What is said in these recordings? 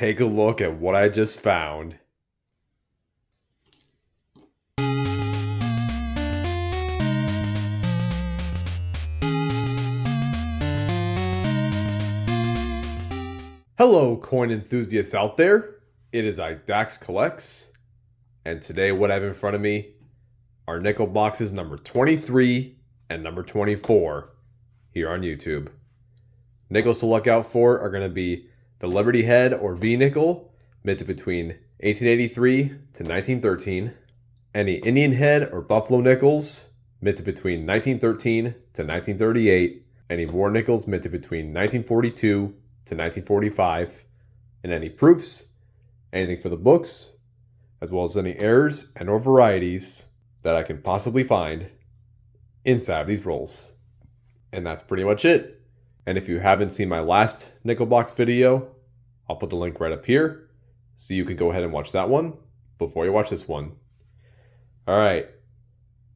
take a look at what I just found. Hello, coin enthusiasts out there. It is Dax Collects, and today what I have in front of me are nickel boxes number 23 and number 24 here on YouTube. Nickels to look out for are going to be the Liberty Head or V nickel, minted between 1883 to 1913. Any Indian Head or Buffalo nickels, minted between 1913 to 1938. Any War nickels minted between 1942 to 1945. And any proofs, anything for the books, as well as any errors and or varieties that I can possibly find inside of these rolls. And that's pretty much it. And if you haven't seen my last nickel box video, I'll put the link right up here, so you can go ahead and watch that one before you watch this one. Alright,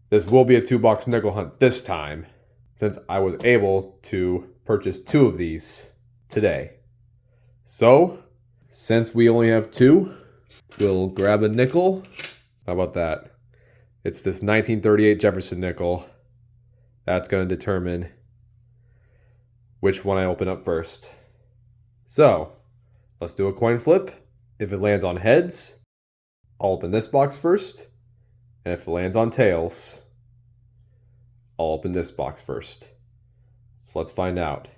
this will be a 2-box nickel hunt this time, since I was able to purchase 2 of these today. So, since we only have 2, we'll grab a nickel. How about that? It's this 1938 Jefferson nickel. That's going to determine which one I open up first. So, let's do a coin flip. If it lands on heads, I'll open this box first. And if it lands on tails, I'll open this box first. So let's find out.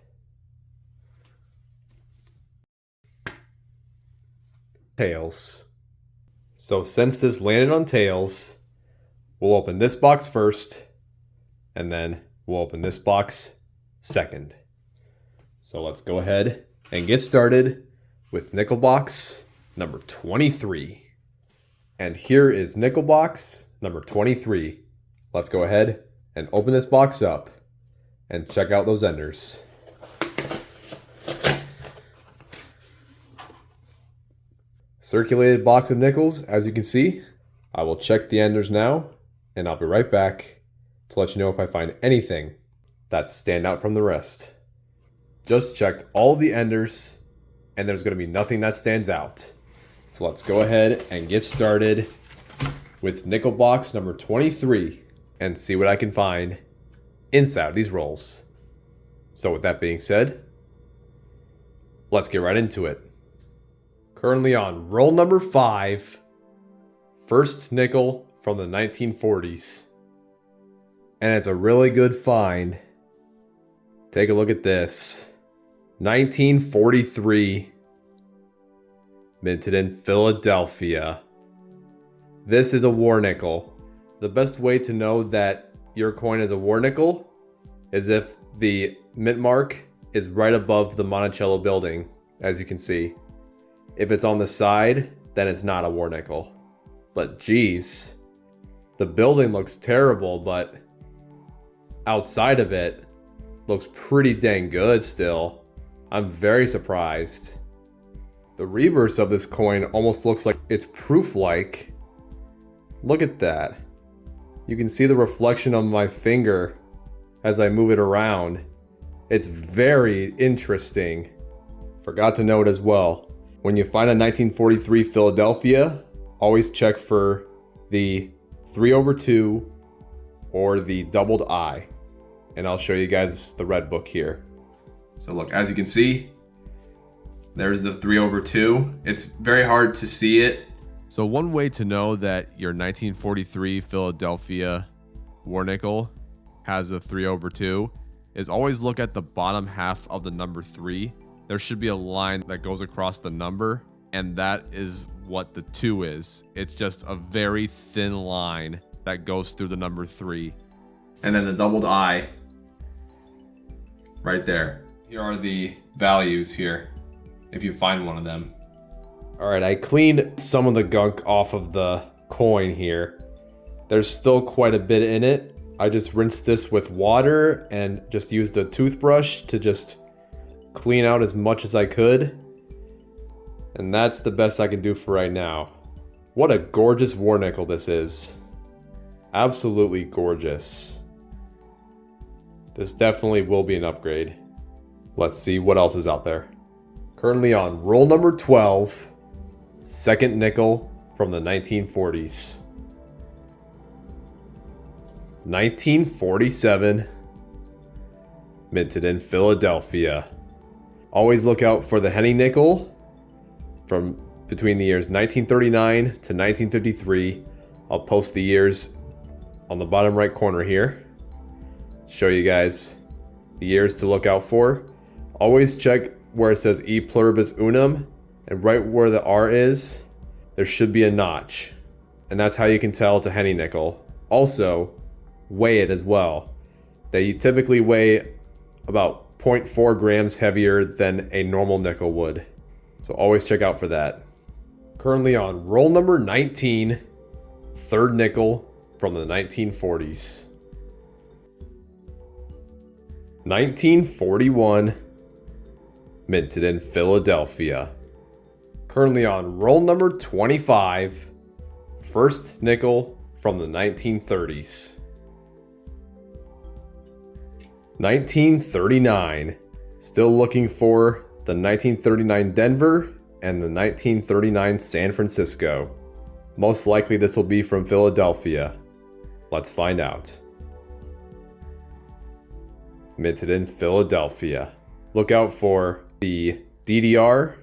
Tails. So since this landed on tails, we'll open this box first, and then we'll open this box second. So let's go ahead and get started with nickel box number 23. And here is nickel box number 23. Let's go ahead and open this box up and check out those enders. Circulated box of nickels, as you can see. I will check the enders now, and I'll be right back to let you know if I find anything that stand out from the rest. Just checked all the enders, and there's going to be nothing that stands out. So let's go ahead and get started with nickel box number 23 and see what I can find inside of these rolls. So with that being said, let's get right into it. Currently on roll number 5, first nickel from the 1940s. And it's a really good find. Take a look at this. 1943, minted in Philadelphia. This is a war nickel. The best way to know that your coin is a war nickel is if the mint mark is right above the Monticello building, as you can see. If it's on the side, then it's not a war nickel. But geez, the building looks terrible, but outside of it looks pretty dang good still. I'm very surprised. The reverse of this coin almost looks like it's proof-like. Look at that. You can see the reflection on my finger as I move it around. It's very interesting. Forgot to note as well, when you find a 1943 Philadelphia, always check for the 3/2 or the doubled I. And I'll show you guys the red book here. So look, as you can see, there's the 3/2. It's very hard to see it. So one way to know that your 1943 Philadelphia war nickel has a 3/2 is always look at the bottom half of the number 3. There should be a line that goes across the number, and that is what the 2 is. It's just a very thin line that goes through the number 3. And then the doubled I right there. Here are the values here, if you find one of them. All right, I cleaned some of the gunk off of the coin here. There's still quite a bit in it. I just rinsed this with water and just used a toothbrush to just clean out as much as I could. And that's the best I can do for right now. What a gorgeous war nickel this is. Absolutely gorgeous. This definitely will be an upgrade. Let's see what else is out there. Currently on roll number 12, second nickel from the 1940s. 1947, minted in Philadelphia. Always look out for the Henny nickel from between the years 1939 to 1953. I'll post the years on the bottom right corner here. Show you guys the years to look out for. Always check where it says E pluribus unum, and right where the R is, there should be a notch. And that's how you can tell it's a Henny nickel. Also, weigh it as well. They typically weigh about 0.4 grams heavier than a normal nickel would. So always check out for that. Currently on roll number 19, third nickel from the 1940s. 1941, minted in Philadelphia. Currently on roll number 25, first nickel from the 1930s. 1939, still looking for the 1939 Denver and the 1939 San Francisco. Most likely this will be from Philadelphia. Let's find out. Minted in Philadelphia. Look out for the DDR.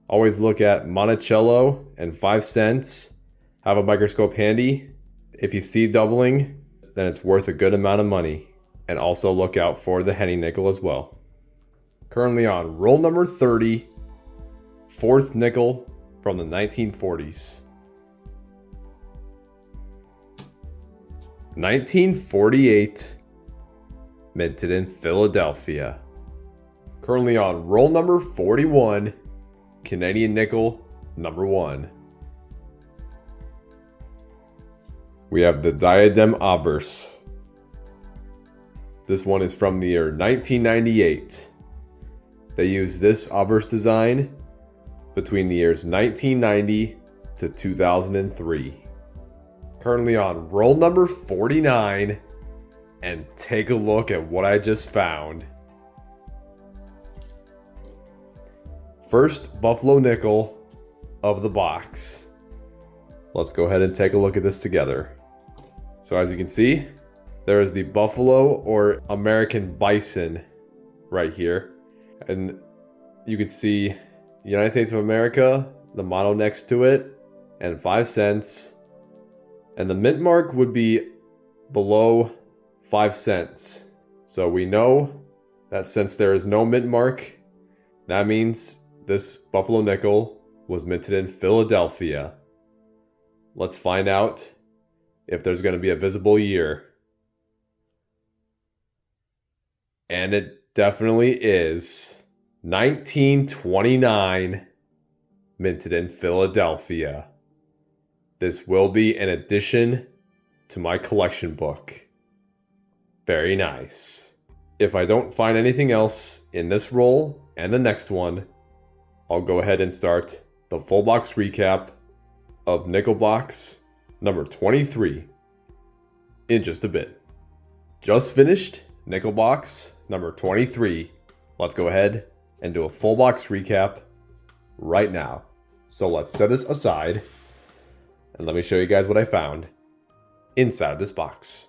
Always look at Monticello and 5 cents. Have a microscope handy. If you see doubling, then it's worth a good amount of money. And also look out for the Henny nickel as well. Currently on roll number 30, fourth nickel from the 1940s. 1948, minted in Philadelphia. Currently on roll number 41, Canadian nickel number 1. We have the Diadem Obverse. This one is from the year 1998. They used this obverse design between the years 1990 to 2003. Currently on roll number 49, and take a look at what I just found. First Buffalo nickel of the box. Let's go ahead and take a look at this together. So as you can see, there is the Buffalo or American Bison right here. And you can see United States of America, the motto next to it, and 5 cents. And the mint mark would be below 5 cents. So we know that since there is no mint mark, that means this Buffalo nickel was minted in Philadelphia. Let's find out if there's going to be a visible year. And it definitely is. 1929, minted in Philadelphia. This will be an addition to my collection book. Very nice. If I don't find anything else in this roll and the next one, I'll go ahead and start the full box recap of nickel box number 23 in just a bit. Just finished nickel box number 23. Let's go ahead and do a full box recap right now. So let's set this aside and let me show you guys what I found inside of this box.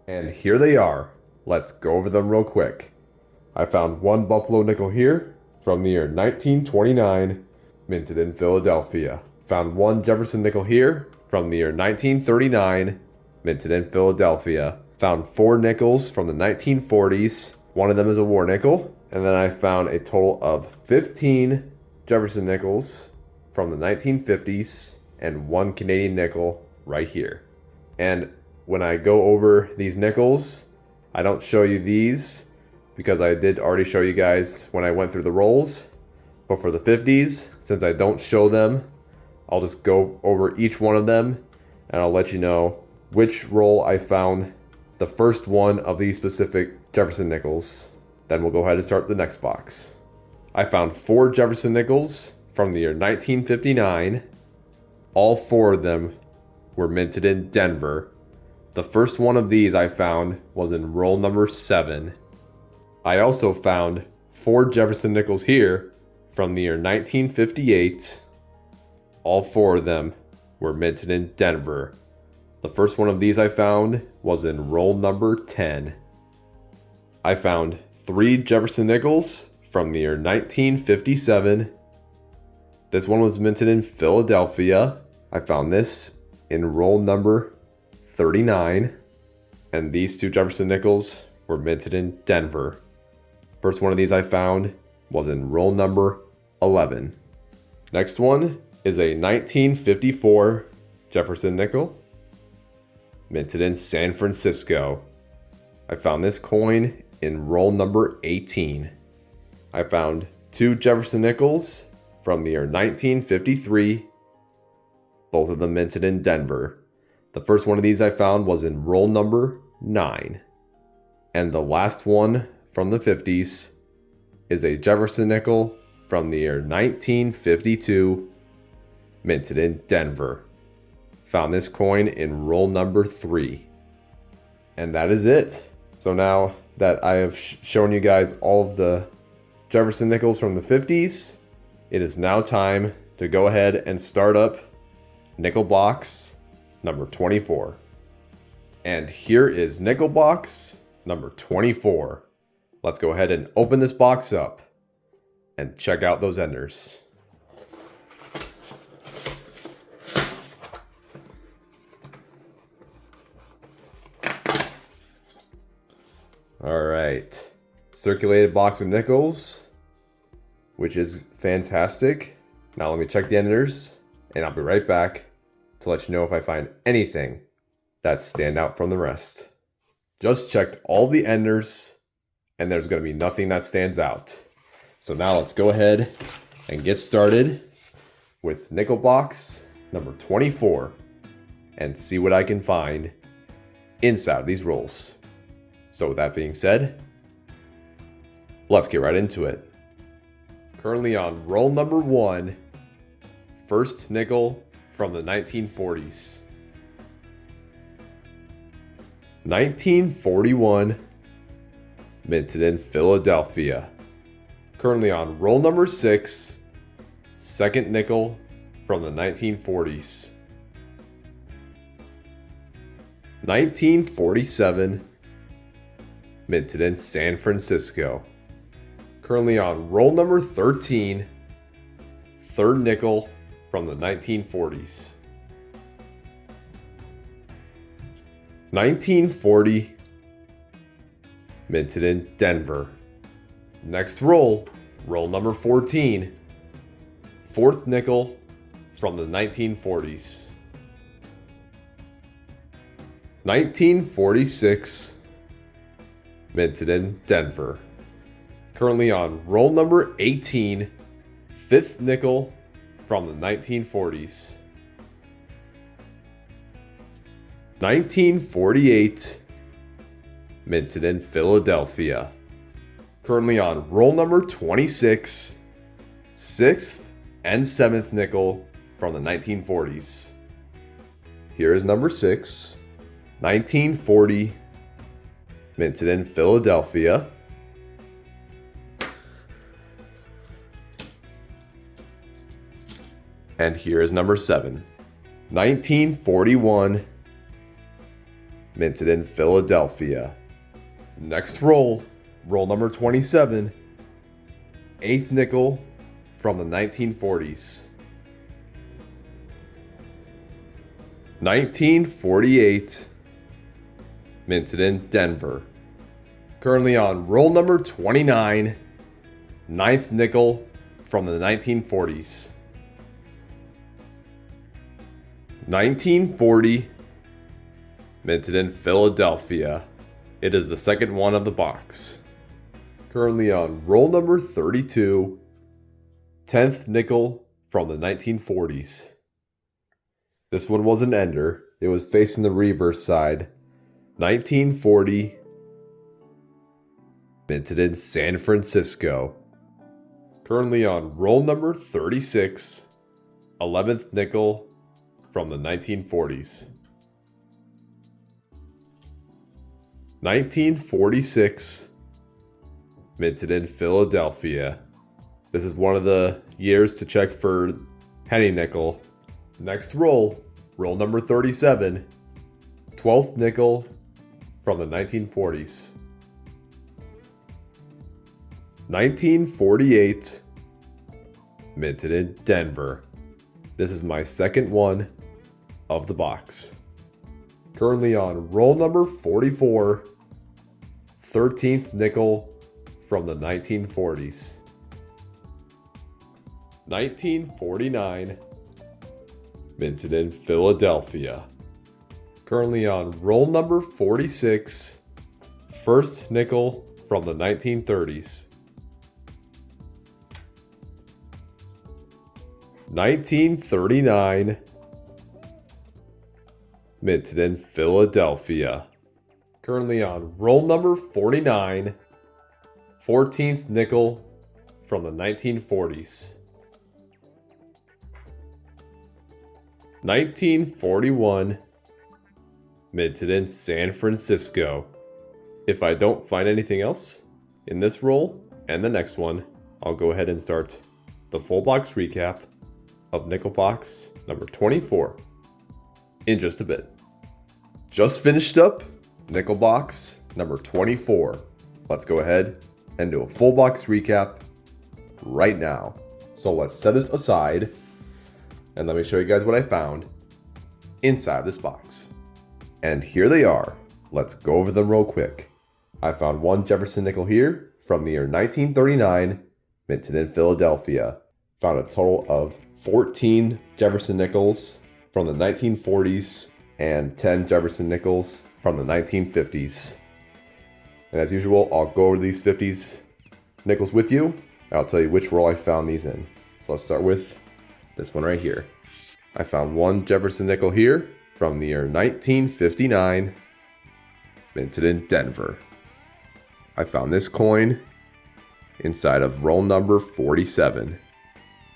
And here they are. Let's go over them real quick. I found one Buffalo nickel here from the year 1929, minted in Philadelphia. Found one Jefferson nickel here from the year 1939, minted in Philadelphia. Found 4 nickels from the 1940s. One of them is a war nickel. And then I found a total of 15 Jefferson nickels from the 1950s and 1 Canadian nickel right here. And when I go over these nickels, I don't show you these because I did already show you guys when I went through the rolls. But for the 50s, since I don't show them, I'll just go over each one of them and I'll let you know which roll I found the first one of these specific Jefferson nickels. Then we'll go ahead and start the next box. I found 4 Jefferson nickels from the year 1959. All 4 of them were minted in Denver. The first one of these I found was in roll number 7. I also found 4 Jefferson nickels here from the year 1958. All 4 of them were minted in Denver. The first one of these I found was in roll number 10. I found 3 Jefferson nickels from the year 1957. This one was minted in Philadelphia. I found this in roll number 39. And these 2 Jefferson nickels were minted in Denver. First one of these I found was in roll number 11. Next one is a 1954 Jefferson nickel, minted in San Francisco. I found this coin in roll number 18. I found 2 Jefferson nickels from the year 1953, both of them minted in Denver. The first one of these I found was in roll number 9. And the last one from the 50s is a Jefferson nickel from the year 1952, minted in Denver. Found this coin in roll number 3. And that is it. So now that I have shown you guys all of the Jefferson nickels from the 50s, it is now time to go ahead and start up nickel box number 24. And here is nickel box number 24. Let's go ahead and open this box up and check out those enders. All right, circulated box of nickels, which is fantastic. Now let me check the enders, and I'll be right back to let you know if I find anything that stand out from the rest. Just checked all the enders, and there's going to be nothing that stands out. So now let's go ahead and get started with nickel box number 24 and see what I can find inside of these rolls. So with that being said, let's get right into it. Currently on roll number 1, first nickel from the 1940s. 1941, minted in Philadelphia. Currently on roll number 6, second nickel from the 1940s. 1947, minted in San Francisco. Currently on roll number 13, third nickel from the 1940s. 1940, minted in Denver. Next roll, roll number 14, fourth nickel from the 1940s. 1946, minted in Denver. Currently on roll number 18, fifth nickel from the 1940s. 1948, minted in Philadelphia. Currently on roll number 26, sixth and seventh nickel from the 1940s. Here is number 6, 1940, minted in Philadelphia. And here is number 7, 1941, minted in Philadelphia. Next roll, roll number 27, eighth nickel from the 1940s. 1948, minted in Denver. Currently on roll number 29, ninth nickel from the 1940s. 1940, minted in Philadelphia. It is the second one of the box. Currently on roll number 32, 10th nickel from the 1940s. This one was an ender. It was facing the reverse side. 1940, minted in San Francisco. Currently on roll number 36, 11th nickel from the 1940s. 1946, minted in Philadelphia. This is one of the years to check for penny nickel. Next roll, roll number 37, 12th nickel from the 1940s. 1948, minted in Denver. This is my second one of the box. Currently on roll number 44, 13th nickel from the 1940s. 1949, minted in Philadelphia. Currently on roll number 46, first nickel from the 1930s. 1939, minted in Philadelphia. Currently on roll number 49, 14th nickel from the 1940s. 1941, minted in San Francisco. If I don't find anything else in this roll and the next one, I'll go ahead and start the full box recap of nickel box number 24 in just a bit. Just finished up nickel box number 24. Let's go ahead and do a full box recap right now. So let's set this aside and let me show you guys what I found inside this box. And here they are. Let's go over them real quick. I found one Jefferson nickel here from the year 1939, minted in Philadelphia. Found a total of 14 Jefferson nickels from the 1940s and 10 Jefferson nickels from the 1950s. And as usual, I'll go over these 50s nickels with you. I'll tell you which roll I found these in. So let's start with this one right here. I found one Jefferson nickel here from the year 1959, minted in Denver. I found this coin inside of roll number 47.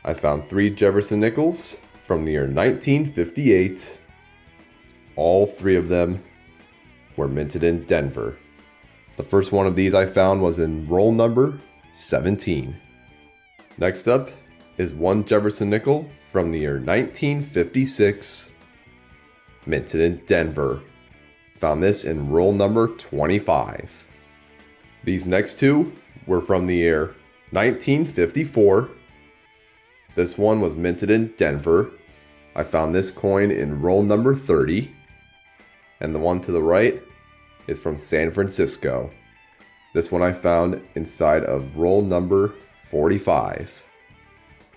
I found 3 Jefferson nickels from the year 1958. All 3 of them were minted in Denver. The first one of these I found was in roll number 17. Next up is 1 Jefferson nickel from the year 1956, minted in Denver. Found this in roll number 25. These next 2 were from the year 1954. This one was minted in Denver. I found this coin in roll number 30. And the one to the right is from San Francisco. This one I found inside of roll number 45.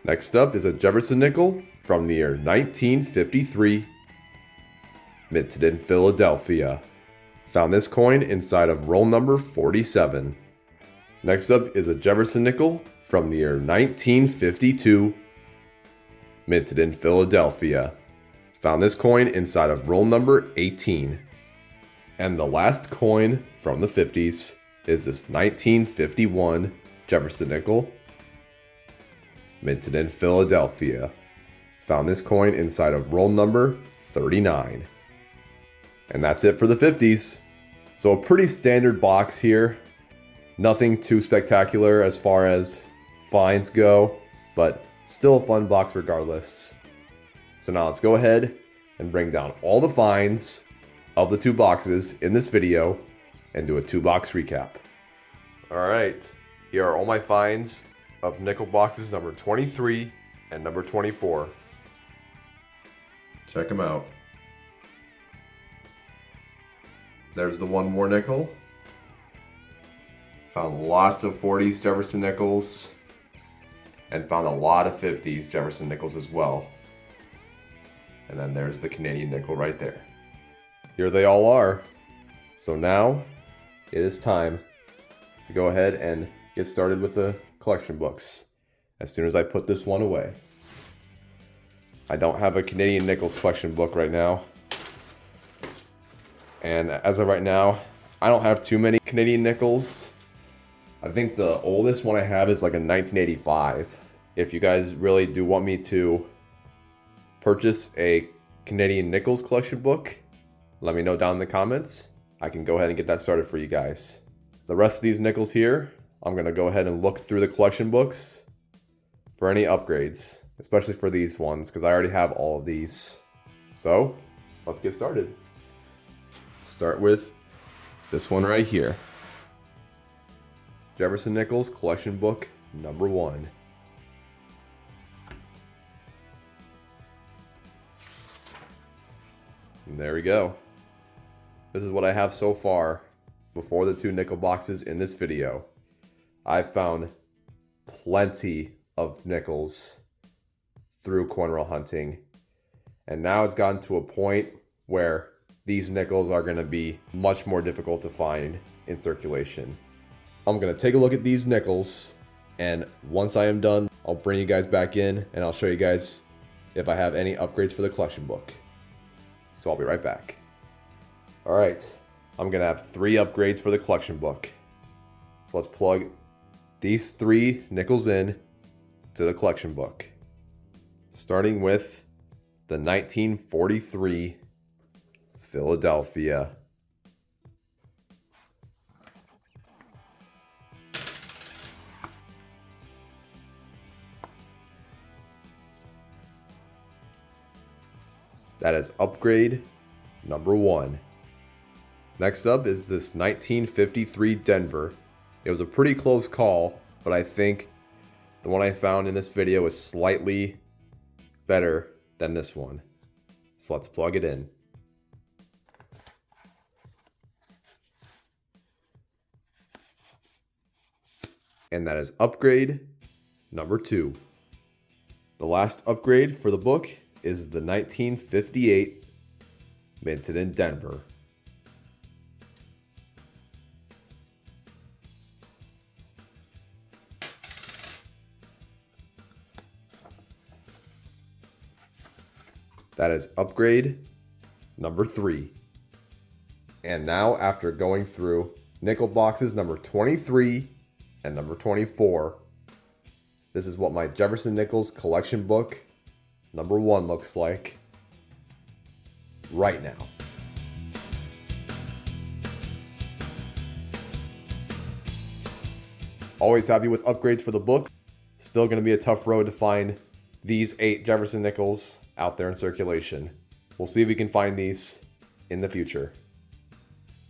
Next up is a Jefferson nickel from the year 1953, minted in Philadelphia. Found this coin inside of roll number 47. Next up is a Jefferson nickel from the year 1952, minted in Philadelphia. Found this coin inside of roll number 18. And the last coin from the 50s is this 1951 Jefferson nickel, minted in Philadelphia. Found this coin inside of roll number 39. And that's it for the 50s. So a pretty standard box here. Nothing too spectacular as far as finds go, but still a fun box regardless. So now let's go ahead and bring down all the finds of the 2 boxes in this video and do a 2-box recap. Alright, here are all my finds of nickel boxes number 23 and number 24. Check them out. There's the 1 more nickel. Found lots of 40s Jefferson nickels and found a lot of 50s Jefferson nickels as well. And then there's the Canadian nickel right there. Here they all are. So now it is time to go ahead and get started with the collection books as soon as I put this one away. I don't have a Canadian nickels collection book right now. And as of right now, I don't have too many Canadian nickels. I think the oldest one I have is like a 1985. If you guys really do want me to purchase a Canadian nickels collection book, let me know down in the comments. I can go ahead and get that started for you guys. The rest of these nickels here, I'm going to go ahead and look through the collection books for any upgrades, especially for these ones, because I already have all of these. So let's get started. Start with this one right here. Jefferson Nichols Collection Book number 1. And there we go. This is what I have so far before the 2 nickel boxes in this video. I've found plenty of nickels through coin roll hunting, and now it's gotten to a point where these nickels are going to be much more difficult to find in circulation. I'm going to take a look at these nickels, and once I am done, I'll bring you guys back in and I'll show you guys if I have any upgrades for the collection book. So I'll be right back. Alright, I'm going to have 3 upgrades for the collection book. So let's plug these 3 nickels in to the collection book. Starting with the 1943 Philadelphia. That is upgrade number 1. Next up is this 1953 Denver. It was a pretty close call, but I think the one I found in this video is slightly better than this one. So let's plug it in. And that is upgrade number 2. The last upgrade for the book is the 1958 minted in Denver. That is upgrade number 3. And now, after going through nickel boxes number 23 and number 24, this is what my Jefferson Nichols collection book number 1 looks like right now. Always happy with upgrades for the book. Still going to be a tough road to find these 8 Jefferson Nichols out there in circulation. We'll see if we can find these in the future.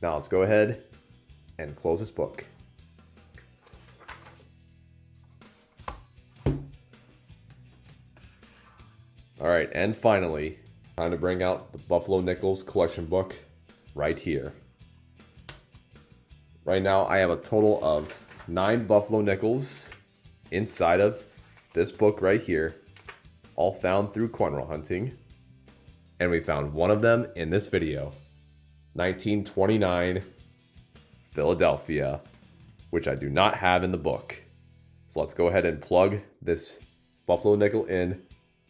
Now let's go ahead and close this book. Alright, and finally, time to bring out the Buffalo Nichols collection book right here. Right now I have a total of 9 Buffalo Nichols inside of this book right here, all found through coin roll hunting. And we found one of them in this video, 1929 Philadelphia, which I do not have in the book. So let's go ahead and plug this Buffalo nickel in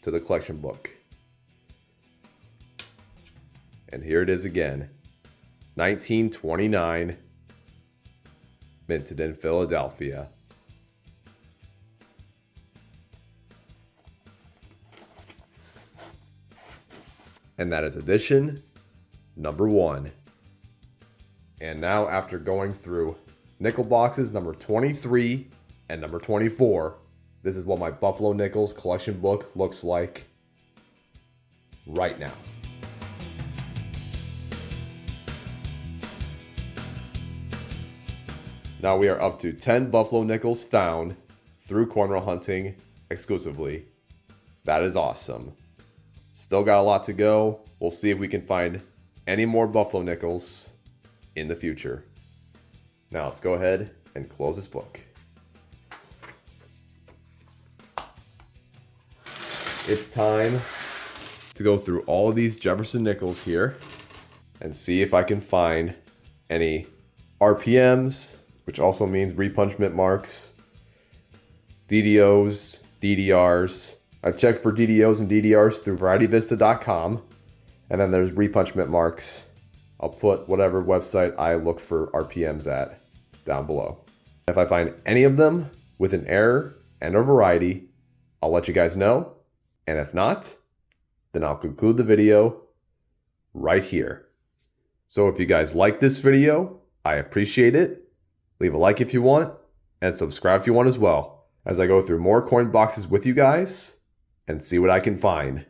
to the collection book. And here it is again, 1929 minted in Philadelphia. And that is edition number 1. And now, after going through nickel boxes number 23 and number 24, this is what my Buffalo Nichols collection book looks like right now. Now we are up to 10 Buffalo Nichols found through coin roll hunting exclusively. That is awesome. Still got a lot to go. We'll see if we can find any more Buffalo Nichols in the future. Now let's go ahead and close this book. It's time to go through all of these Jefferson Nichols here and see if I can find any RPMs, which also means repunchment marks, DDOs, DDRs. I've checked for DDOs and DDRs through VarietyVista.com, and then there's repunchment marks. I'll put whatever website I look for RPMs at down below. If I find any of them with an error and a variety, I'll let you guys know. And if not, then I'll conclude the video right here. So if you guys like this video, I appreciate it. Leave a like if you want, and subscribe if you want as well. as I go through more coin boxes with you guys and see what I can find.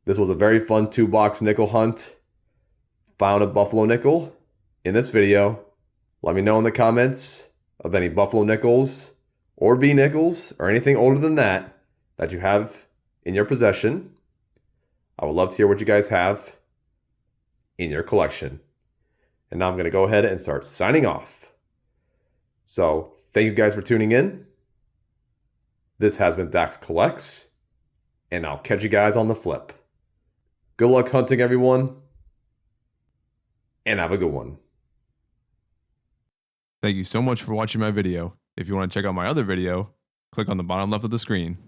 This was a very fun 2-box nickel hunt. Found a buffalo nickel in this video. Let me know in the comments of any buffalo nickels or V nickels or anything older than that that you have in your possession. I would love to hear what you guys have in your collection. And now I'm going to go ahead and start signing off. So thank you guys for tuning in. This has been Dax Collects, and I'll catch you guys on the flip. Good luck hunting, everyone, and have a good one. Thank you so much for watching my video. If you want to check out my other video, click on the bottom left of the screen.